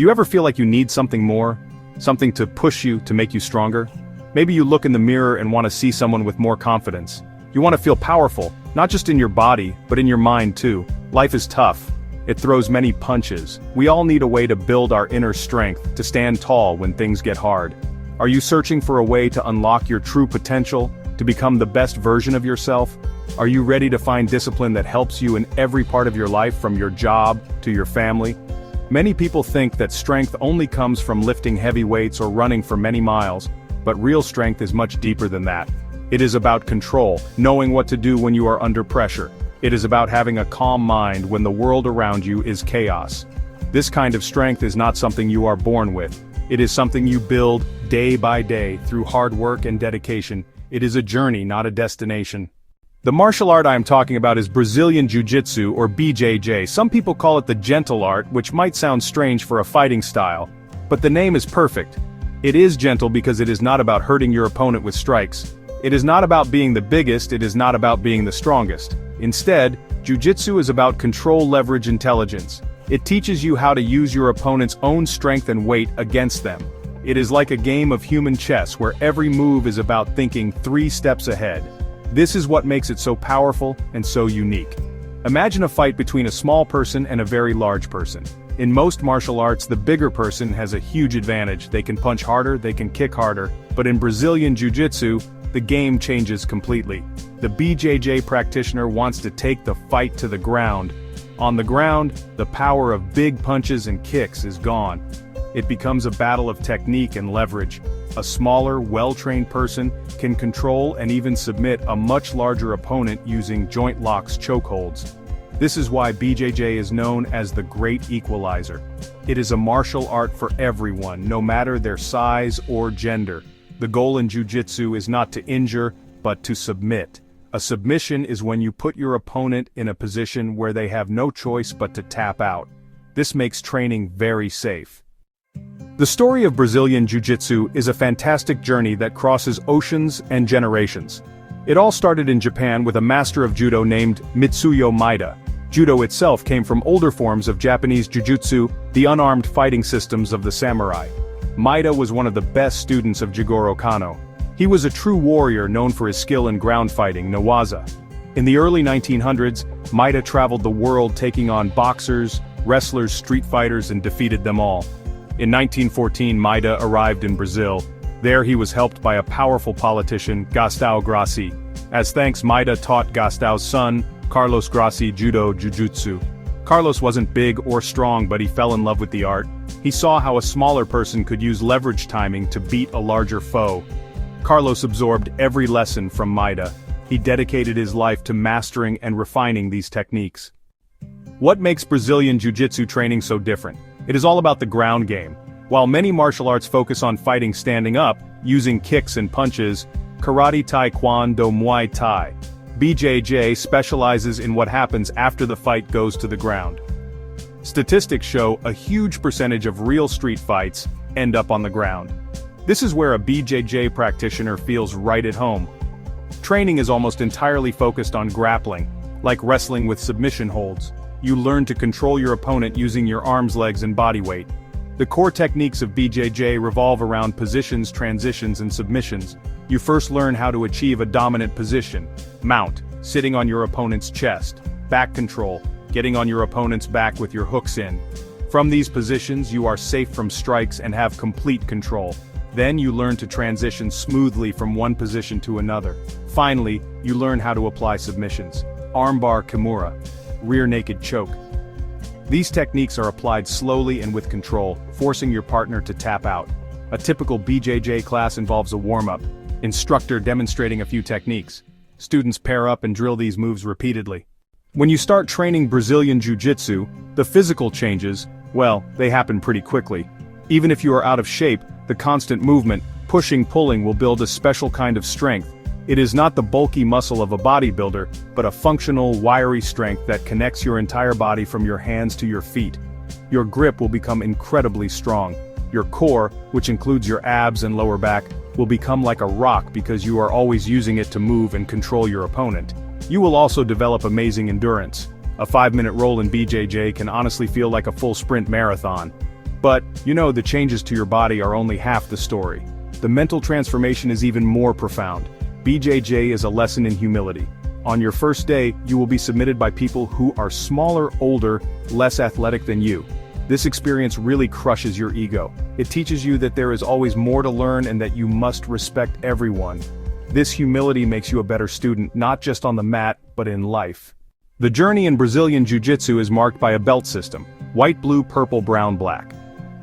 Do you ever feel like you need something more? Something to push you, to make you stronger? Maybe you look in the mirror and want to see someone with more confidence. You want to feel powerful, not just in your body, but in your mind too. Life is tough. It throws many punches. We all need a way to build our inner strength, to stand tall when things get hard. Are you searching for a way to unlock your true potential, to become the best version of yourself? Are you ready to find discipline that helps you in every part of your life, from your job to your family? Many people think that strength only comes from lifting heavy weights or running for many miles, but real strength is much deeper than that. It is about control, knowing what to do when you are under pressure. It is about having a calm mind when the world around you is chaos. This kind of strength is not something you are born with. It is something you build day by day through hard work and dedication. It is a journey, not a destination. The martial art I am talking about is Brazilian Jiu-Jitsu, or BJJ. Some people call it the gentle art, which might sound strange for a fighting style. But the name is perfect. It is gentle because it is not about hurting your opponent with strikes. It is not about being the biggest, it is not about being the strongest. Instead, Jiu-Jitsu is about control, leverage, intelligence. It teaches you how to use your opponent's own strength and weight against them. It is like a game of human chess where every move is about thinking 3 steps ahead. This is what makes it so powerful and so unique. Imagine a fight between a small person and a very large person. In most martial arts, the bigger person has a huge advantage. They can punch harder, they can kick harder, but in Brazilian Jiu-Jitsu, the game changes completely. The BJJ practitioner wants to take the fight to the ground. On the ground, the power of big punches and kicks is gone. It becomes a battle of technique and leverage. A smaller, well-trained person can control and even submit a much larger opponent using joint locks, chokeholds. This is why BJJ is known as the Great Equalizer. It is a martial art for everyone, no matter their size or gender. The goal in Jiu-Jitsu is not to injure, but to submit. A submission is when you put your opponent in a position where they have no choice but to tap out. This makes training very safe. The story of Brazilian Jiu-Jitsu is a fantastic journey that crosses oceans and generations. It all started in Japan with a master of judo named Mitsuyo Maeda. Judo itself came from older forms of Japanese Jiu-Jitsu, the unarmed fighting systems of the samurai. Maeda was one of the best students of Jigoro Kano. He was a true warrior known for his skill in ground fighting, Newaza. In the early 1900s, Maeda traveled the world taking on boxers, wrestlers, street fighters, and defeated them all. In 1914, Maeda arrived in Brazil. There he was helped by a powerful politician, Gastão Grassi. As thanks, Maeda taught Gastão's son, Carlos Grassi, Judo Jiu-Jitsu. Carlos wasn't big or strong, but he fell in love with the art. He saw how a smaller person could use leverage timing to beat a larger foe. Carlos absorbed every lesson from Maeda. He dedicated his life to mastering and refining these techniques. What makes Brazilian Jiu-Jitsu training so different? It is all about the ground game. While many martial arts focus on fighting standing up, using kicks and punches, Karate, Taekwondo, Muay Thai, BJJ specializes in what happens after the fight goes to the ground. Statistics show a huge percentage of real street fights end up on the ground. This is where a BJJ practitioner feels right at home. Training is almost entirely focused on grappling, like wrestling with submission holds. You learn to control your opponent using your arms, legs, and body weight. The core techniques of BJJ revolve around positions, transitions, and submissions. You first learn how to achieve a dominant position. Mount, sitting on your opponent's chest. Back control, getting on your opponent's back with your hooks in. From these positions, you are safe from strikes and have complete control. Then you learn to transition smoothly from one position to another. Finally, you learn how to apply submissions. Armbar Kimura, rear naked choke. These techniques are applied slowly and with control, forcing your partner to tap out. A typical BJJ class involves a warm-up, instructor demonstrating a few techniques. Students pair up and drill these moves repeatedly. When you start training Brazilian Jiu-Jitsu, the physical changes, well, they happen pretty quickly. Even if you are out of shape, the constant movement, pushing, pulling will build a special kind of strength. It is not the bulky muscle of a bodybuilder, but a functional, wiry strength that connects your entire body from your hands to your feet. Your grip will become incredibly strong. Your core, which includes your abs and lower back, will become like a rock because you are always using it to move and control your opponent. You will also develop amazing endurance. A 5-minute roll in BJJ can honestly feel like a full sprint marathon. But, the changes to your body are only half the story. The mental transformation is even more profound. BJJ is a lesson in humility. On your first day, you will be submitted by people who are smaller, older, less athletic than you. This experience really crushes your ego. It teaches you that there is always more to learn and that you must respect everyone. This humility makes you a better student, not just on the mat, but in life. The journey in Brazilian Jiu-Jitsu is marked by a belt system: white, blue, purple, brown, black.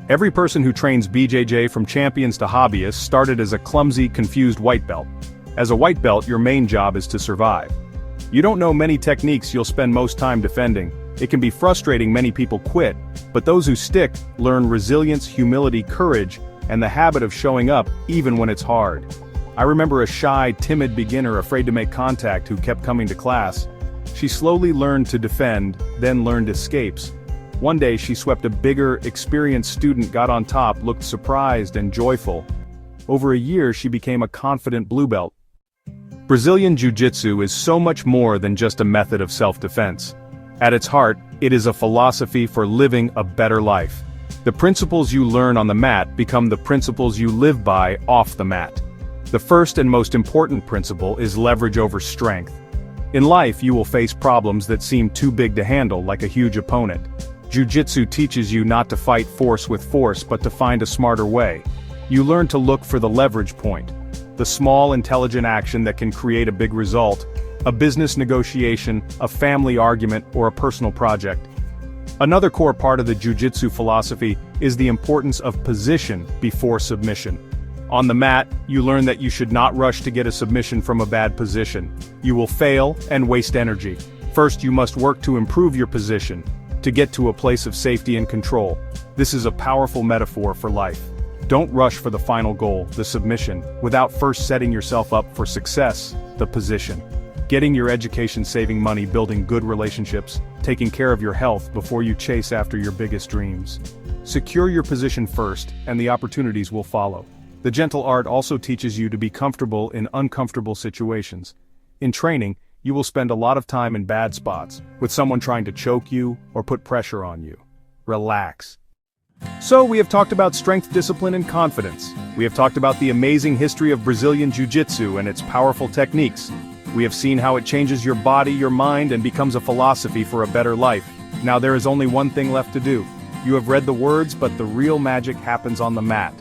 Every person who trains BJJ, from champions to hobbyists, started as a clumsy, confused white belt. As a white belt, your main job is to survive. You don't know many techniques, you'll spend most time defending. It can be frustrating, many people quit, but those who stick learn resilience, humility, courage, and the habit of showing up even when it's hard. I remember a shy, timid beginner afraid to make contact who kept coming to class. She slowly learned to defend, then learned escapes. One day she swept a bigger, experienced student, got on top, looked surprised and joyful. Over a year she became a confident blue belt. Brazilian Jiu-Jitsu is so much more than just a method of self-defense. At its heart, it is a philosophy for living a better life. The principles you learn on the mat become the principles you live by off the mat. The first and most important principle is leverage over strength. In life, you will face problems that seem too big to handle, like a huge opponent. Jiu-Jitsu teaches you not to fight force with force, but to find a smarter way. You learn to look for the leverage point, the small, intelligent action that can create a big result, a business negotiation, a family argument, or a personal project. Another core part of the Jiu-Jitsu philosophy is the importance of position before submission. On the mat, you learn that you should not rush to get a submission from a bad position. You will fail and waste energy. First, you must work to improve your position, to get to a place of safety and control. This is a powerful metaphor for life. Don't rush for the final goal, the submission, without first setting yourself up for success, the position. Getting your education, saving money, building good relationships, taking care of your health before you chase after your biggest dreams. Secure your position first, and the opportunities will follow. The gentle art also teaches you to be comfortable in uncomfortable situations. In training, you will spend a lot of time in bad spots, with someone trying to choke you or put pressure on you. Relax. So we have talked about strength, discipline, and confidence. We have talked about the amazing history of Brazilian Jiu-Jitsu and its powerful techniques. We have seen how it changes your body, your mind, and becomes a philosophy for a better life. Now there is only one thing left to do. You have read the words, but the real magic happens on the mat.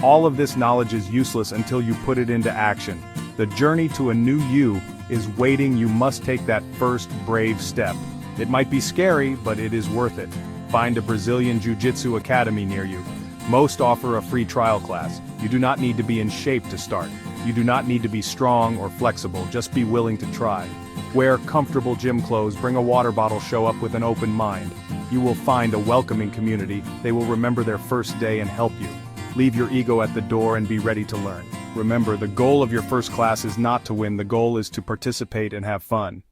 All of this knowledge is useless until you put it into action. The journey to a new you is waiting. You must take that first brave step. It might be scary, but it is worth it. Find a Brazilian Jiu-Jitsu academy near you. Most offer a free trial class. You do not need to be in shape to start. You do not need to be strong or flexible, just be willing to try. Wear comfortable gym clothes, bring a water bottle, show up with an open mind. You will find a welcoming community. They will remember their first day and help you. Leave your ego at the door and be ready to learn. Remember, the goal of your first class is not to win, the goal is to participate and have fun.